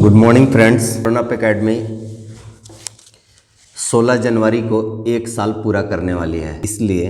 Good morning friends. Run up academy 16 जनवरी को एक साल पूरा करने वाली है, इसलिए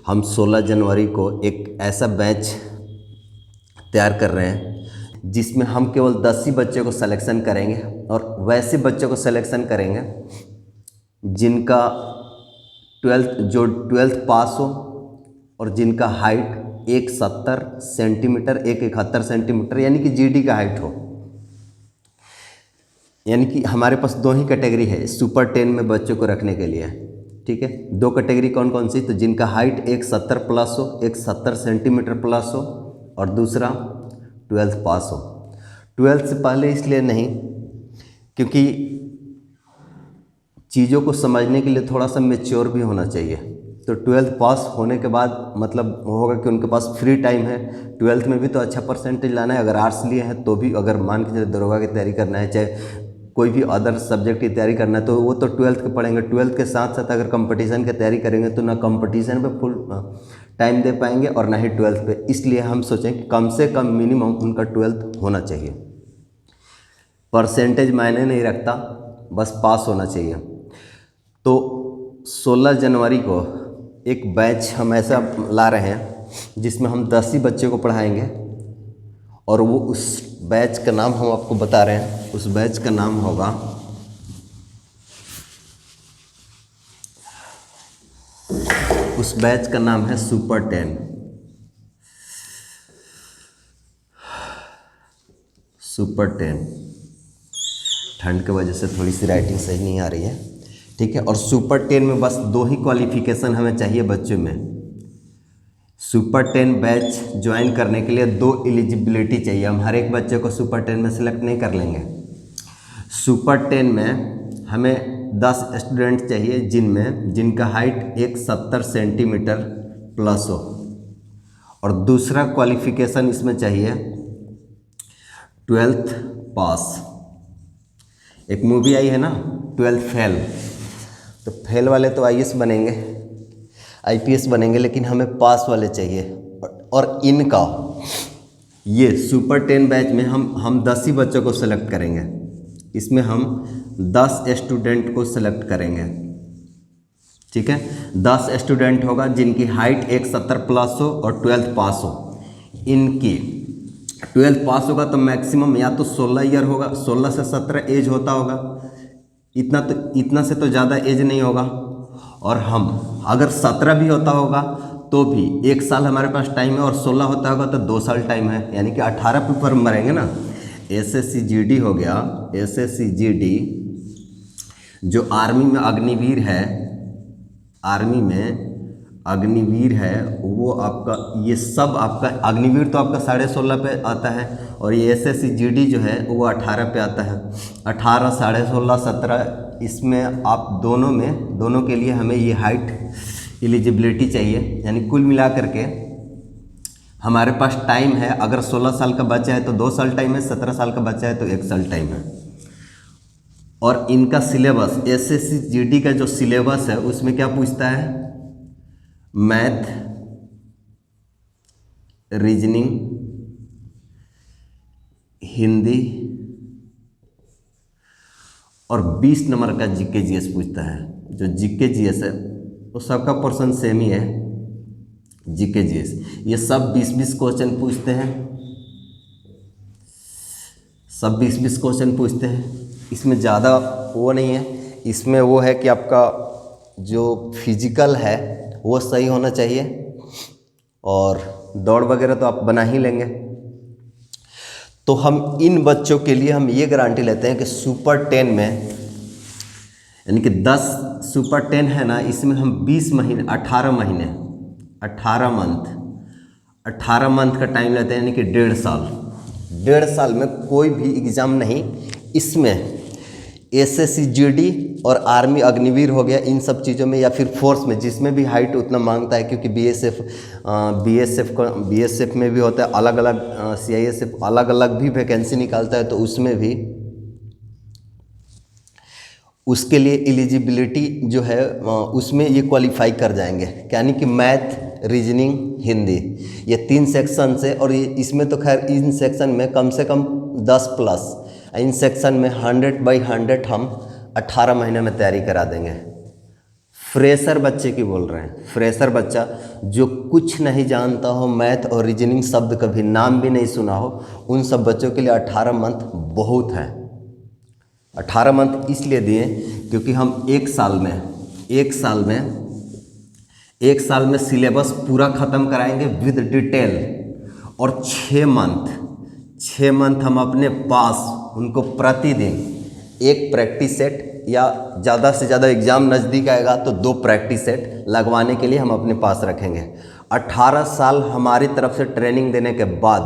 हम 16 जनवरी को एक ऐसा बैच तैयार कर रहे हैं जिसमें हम केवल 10 ही बच्चों को सिलेक्शन करेंगे और वैसे बच्चों को सिलेक्शन करेंगे जिनका ट्वेल्थ पास हो और जिनका हाइट 170 सेंटीमीटर 171 सेंटीमीटर यानी कि जीडी का हाइट हो। यानी कि हमारे पास दो ही कैटेगरी है सुपर 10 में बच्चों को रखने के लिए, ठीक है। दो कैटेगरी कौन कौन सी? तो जिनका हाइट 170 प्लस हो, 170 सेंटीमीटर प्लस हो और दूसरा 12th पास हो। 12th से पहले इसलिए नहीं क्योंकि चीज़ों को समझने के लिए थोड़ा सा मैच्योर भी होना चाहिए। तो 12th पास होने के बाद मतलब होगा कि उनके पास फ्री टाइम है। 12th में भी तो अच्छा परसेंटेज लाना है, अगर आर्ट्स लिए हैं तो भी, अगर मान के चले दरोगा की तैयारी करना है, चाहे कोई भी अदर सब्जेक्ट की तैयारी करना है तो वो तो 12th के पढ़ेंगे। 12th के साथ साथ अगर कंपटीशन की तैयारी करेंगे तो ना कंपटीशन पे फुल टाइम दे पाएंगे और ना ही 12th पे। इसलिए हम सोचें कि कम से कम मिनिमम उनका 12th होना चाहिए। परसेंटेज मायने नहीं रखता, बस पास होना चाहिए। तो 16 जनवरी को एक बैच हम ऐसा ला रहे हैं जिसमें हम 10 ही बच्चे को पढ़ाएंगे और वो उस बैच का नाम हम आपको बता रहे हैं। उस बैच का नाम होगा सुपर 10। सुपर 10 ठंड की वजह से थोड़ी सी राइटिंग सही नहीं आ रही है, ठीक है। और सुपर 10 में बस दो ही क्वालिफिकेशन हमें चाहिए बच्चों में। सुपर 10 बैच ज्वाइन करने के लिए 2 एलिजिबिलिटी चाहिए। हम हर एक बच्चे को सुपर 10 में सेलेक्ट नहीं कर लेंगे। सुपर 10 में हमें 10 स्टूडेंट चाहिए जिनका हाइट 170 सेंटीमीटर प्लस हो और दूसरा क्वालिफिकेशन इसमें चाहिए 12th पास। एक मूवी आई है ना 12th फेल, तो फेल वाले तो आईएएस बनेंगे, आईपीएस बनेंगे, लेकिन हमें पास वाले चाहिए। और इनका ये सुपर 10 बैच में हम 10 ही बच्चों को सेलेक्ट करेंगे। इसमें हम 10 स्टूडेंट को सेलेक्ट करेंगे, ठीक है। 10 स्टूडेंट होगा जिनकी हाइट 170 प्लस हो और 12th पास हो। इनकी 12th पास होगा तो मैक्सिमम या तो 16 ईयर होगा, 16 से 17 एज होता होगा। इतना से तो ज़्यादा एज नहीं होगा। और हम अगर 17 भी होता होगा तो भी 1 साल हमारे पास टाइम है और 16 होता होगा तो 2 साल टाइम है, यानी कि 18 पे फॉर्म भरेंगे ना। एसएससी जीडी हो गया, एसएससी जीडी जो आर्मी में अग्निवीर है, आर्मी में अग्निवीर है, वो आपका ये सब आपका अग्निवीर तो आपका 16.5 पे आता है और ये एसएससी जीडी जो है वो 18 पे आता है। 18, 16.5, 17 इसमें आप दोनों के लिए हमें ये हाइट एलिजिबिलिटी चाहिए। यानी कुल मिला करके हमारे पास टाइम है, अगर 16 साल का बच्चा है तो 2 साल टाइम है, 17 साल का बच्चा है तो 1 साल टाइम है। और इनका सिलेबस एसएससी जीडी का जो सिलेबस है उसमें क्या पूछता है? मैथ, रीजनिंग, हिंदी और 20 नंबर का जीके जीएस पूछता है। जो जीके जीएस है वो सबका पोर्शन सेम ही है। जीके जीएस ये सब 20-20 क्वेश्चन पूछते हैं, सब 20-20 क्वेश्चन पूछते हैं। इसमें ज़्यादा वो नहीं है, इसमें वो है कि आपका जो फिजिकल है वो सही होना चाहिए और दौड़ वगैरह तो आप बना ही लेंगे। तो हम इन बच्चों के लिए हम ये गारंटी लेते हैं कि सुपर 10 में, यानी कि 10 सुपर 10 है ना, इसमें हम 20 महीने 18 महीने 18 मंथ का टाइम लेते हैं, यानी कि 1.5 साल। 1.5 साल में कोई भी एग्ज़ाम नहीं। इसमें एसएससी जीडी और आर्मी अग्निवीर हो गया, इन सब चीज़ों में, या फिर फोर्स में जिसमें भी हाइट उतना मांगता है, क्योंकि बीएसएफ में भी होता है अलग अलग, सीआईएसएफ अलग अलग भी वैकेंसी निकालता है, तो उसमें भी उसके लिए एलिजिबिलिटी जो है उसमें ये क्वालिफाई कर जाएंगे। यानी कि मैथ, रीजनिंग, हिंदी, ये 3 सेक्शन से। और ये इसमें तो खैर इन सेक्शन में कम से कम 10 प्लस इन सेक्शन में 100/100 हम 18 महीने में तैयारी करा देंगे। फ्रेशर बच्चे की बोल रहे हैं, फ्रेशर बच्चा जो कुछ नहीं जानता हो, मैथ और रीजनिंग शब्द कभी नाम भी नहीं सुना हो, उन सब बच्चों के लिए 18 मंथ बहुत है। 18 मंथ इसलिए दिए क्योंकि हम एक साल में सिलेबस पूरा ख़त्म कराएंगे विद डिटेल, और 6 मंथ हम अपने पास उनको प्रतिदिन एक प्रैक्टिस सेट या ज़्यादा से ज़्यादा एग्ज़ाम नज़दीक आएगा तो 2 प्रैक्टिस सेट लगवाने के लिए हम अपने पास रखेंगे। 18 साल हमारी तरफ से ट्रेनिंग देने के बाद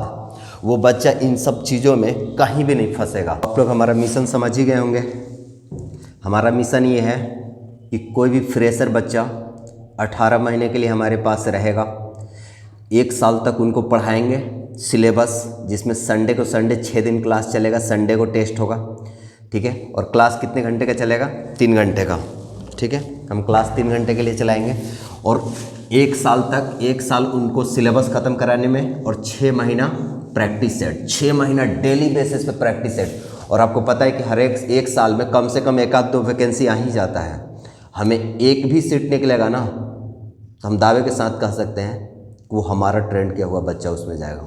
वो बच्चा इन सब चीज़ों में कहीं भी नहीं फंसेगा। आप लोग हमारा मिशन समझ ही गए होंगे। हमारा मिशन ये है कि कोई भी फ्रेशर बच्चा 18 महीने के लिए हमारे पास रहेगा। 1 साल तक उनको पढ़ाएंगे सिलेबस, जिसमें संडे को 6 दिन क्लास चलेगा, संडे को टेस्ट होगा, ठीक है। और क्लास कितने घंटे का चलेगा? 3 घंटे का, ठीक है। हम क्लास 3 घंटे के लिए चलाएंगे और 1 साल उनको सिलेबस ख़त्म कराने में, और 6 महीना प्रैक्टिस सेट, 6 महीना डेली बेसिस पे प्रैक्टिस सेट। और आपको पता है कि हर एक साल में कम से कम 1-2 वैकेंसी आ ही जाता है। हमें एक भी सीट निकलेगा ना तो हम दावे के साथ कह सकते हैं कि वो हमारा ट्रेंड किया हुआ बच्चा उसमें जाएगा।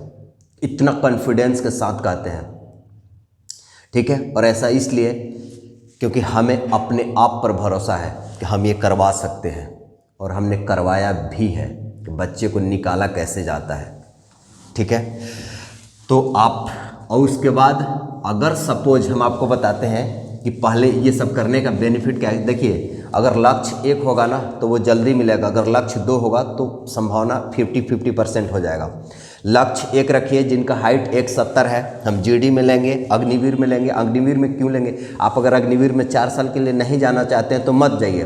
इतना कॉन्फिडेंस के साथ कहते हैं, ठीक है। और ऐसा इसलिए क्योंकि हमें अपने आप पर भरोसा है कि हम ये करवा सकते हैं, और हमने करवाया भी है कि बच्चे को निकाला कैसे जाता है, ठीक है। तो आप, और उसके बाद अगर सपोज हम आपको बताते हैं कि पहले ये सब करने का बेनिफिट क्या है। देखिए, अगर लक्ष्य 1 होगा ना तो वो जल्दी मिलेगा, अगर लक्ष्य 2 होगा तो संभावना 50-50% हो जाएगा। लक्ष्य 1 रखिए, जिनका हाइट 170 है, हम जीडी में लेंगे, अग्निवीर में लेंगे। अग्निवीर में क्यों लेंगे? आप अगर अग्निवीर में 4 साल के लिए नहीं जाना चाहते हैं तो मत जाइए,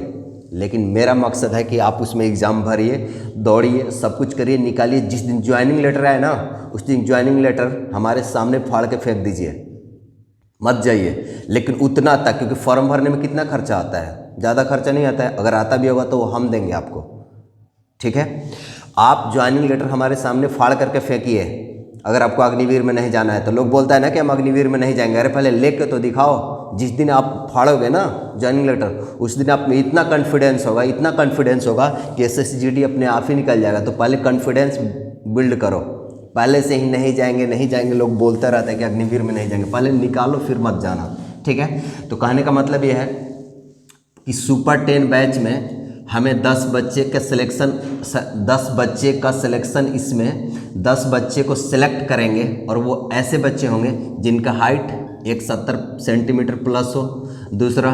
लेकिन मेरा मकसद है कि आप उसमें एग्ज़ाम भरिए, दौड़िए, सब कुछ करिए, निकालिए। जिस दिन ज्वाइनिंग लेटर आए ना उस दिन ज्वाइनिंग लेटर हमारे सामने फाड़ के फेंक दीजिए, मत जाइए। लेकिन उतना तक, क्योंकि फॉर्म भरने में कितना खर्चा आता है, ज़्यादा खर्चा नहीं आता है। अगर आता भी होगा तो वो हम देंगे आपको, ठीक है। आप ज्वाइनिंग लेटर हमारे सामने फाड़ करके फेंकिए अगर आपको अग्निवीर में नहीं जाना है तो। लोग बोलता है ना कि हम अग्निवीर में नहीं जाएंगे, अरे पहले लेके तो दिखाओ। जिस दिन आप फाड़ोगे ना ज्वाइनिंग लेटर, उस दिन आप में इतना कॉन्फिडेंस होगा कि SSGD अपने आप ही निकल जाएगा। तो पहले कॉन्फिडेंस बिल्ड करो, पहले से ही नहीं जाएंगे लोग बोलते रहते हैं कि अग्निवीर में नहीं जाएंगे, पहले निकालो फिर मत जाना, ठीक है। तो कहने का मतलब ये है कि सुपर 10 बैच में हमें 10 बच्चे का सिलेक्शन इसमें 10 बच्चे को सिलेक्ट करेंगे, और वो ऐसे बच्चे होंगे जिनका हाइट 170 सेंटीमीटर प्लस हो, दूसरा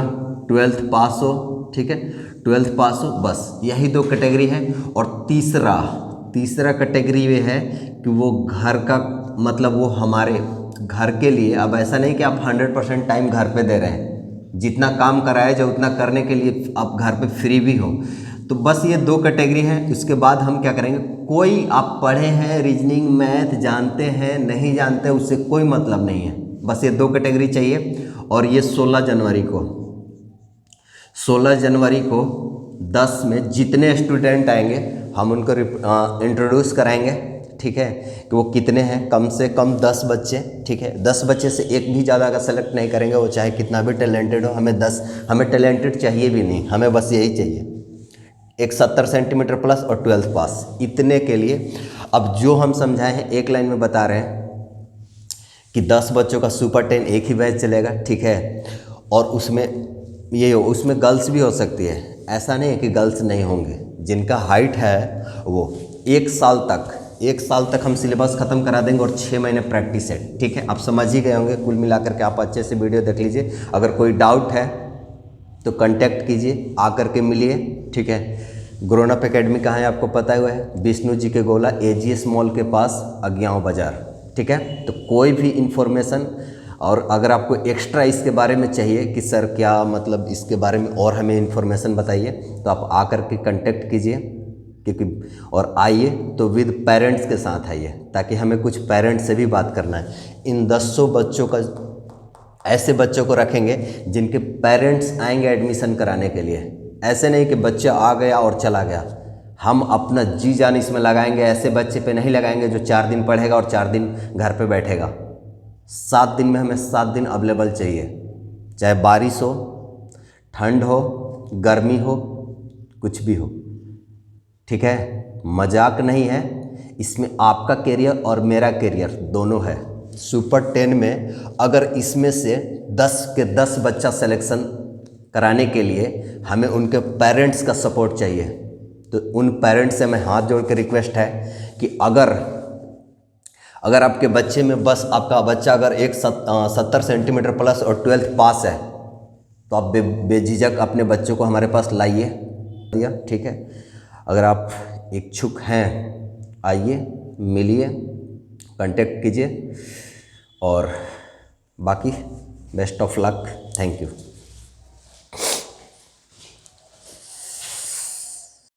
12th पास हो, ठीक है, 12th पास हो, बस यही 2 कैटेगरी है। और तीसरा कैटेगरी ये है कि वो घर का, मतलब वो हमारे घर के लिए, अब ऐसा नहीं कि आप 100% टाइम घर पे दे रहे हैं, जितना काम कराया जाए उतना करने के लिए आप घर पे फ्री भी हो। तो बस ये 2 कैटेगरी है। उसके बाद हम क्या करेंगे, कोई आप पढ़े हैं, रीजनिंग मैथ जानते हैं नहीं जानते, उससे कोई मतलब नहीं है, बस ये 2 कैटेगरी चाहिए। और ये 16 जनवरी को 10 में जितने स्टूडेंट आएंगे हम उनको इंट्रोड्यूस कराएंगे, ठीक है, कि वो कितने हैं। कम से कम 10 बच्चे, ठीक है। 10 बच्चे से एक भी ज़्यादा का सेलेक्ट नहीं करेंगे, वो चाहे कितना भी टैलेंटेड हो। हमें टैलेंटेड चाहिए भी नहीं, हमें बस यही चाहिए, 170 सेंटीमीटर प्लस और 12th पास, इतने के लिए। अब जो हम समझाए हैं एक लाइन में बता रहे हैं कि 10 बच्चों का सुपर 10 एक ही बैच चलेगा, ठीक है। और उसमें गर्ल्स भी हो सकती है, ऐसा नहीं है कि गर्ल्स नहीं होंगे। जिनका हाइट है वो 1 साल तक हम सिलेबस ख़त्म करा देंगे, और 6 महीने प्रैक्टिस है, ठीक है। आप समझ ही गए होंगे। कुल मिलाकर के आप अच्छे से वीडियो देख लीजिए। अगर कोई डाउट है तो कांटेक्ट कीजिए, आकर के मिलिए, ठीक है। ग्रोन अप एकेडमी कहाँ है आपको पता हुआ है, विष्णु जी के गोला AGS मॉल के पास, अज्ञाव बाज़ार, ठीक है। तो कोई भी इन्फॉर्मेशन, और अगर आपको एक्स्ट्रा इसके बारे में चाहिए कि सर क्या मतलब इसके बारे में और हमें इन्फॉर्मेशन बताइए, तो आप आकर के कांटेक्ट कीजिए, क्योंकि और आइए तो विद पेरेंट्स के साथ आइए, ताकि हमें कुछ पेरेंट्स से भी बात करना है। इन 10 बच्चों का, ऐसे बच्चों को रखेंगे जिनके पेरेंट्स आएंगे एडमिशन कराने के लिए। ऐसे नहीं कि बच्चा आ गया और चला गया, हम अपना जी जान इसमें लगाएंगे। ऐसे बच्चे पे नहीं लगाएंगे जो 4 दिन पढ़ेगा और 4 दिन घर पे बैठेगा, 7 दिन में हमें 7 दिन अवेलेबल चाहिए, चाहे बारिश हो, ठंड हो, गर्मी हो, कुछ भी हो, ठीक है। मजाक नहीं है, इसमें आपका करियर और मेरा करियर दोनों है। सुपर 10 में अगर इसमें से 10 के 10 बच्चा सिलेक्शन कराने के लिए हमें उनके पेरेंट्स का सपोर्ट चाहिए। तो उन पेरेंट्स से मैं हाथ जोड़ के रिक्वेस्ट है कि अगर आपके बच्चे में बस आपका बच्चा अगर 70 सेंटीमीटर प्लस और 12th पास है तो आप बेझिझक अपने बच्चों को हमारे पास लाइए, ठीक है। अगर आप इच्छुक हैं आइए, मिलिए, कांटेक्ट कीजिए और बाकी best of luck. Thank you.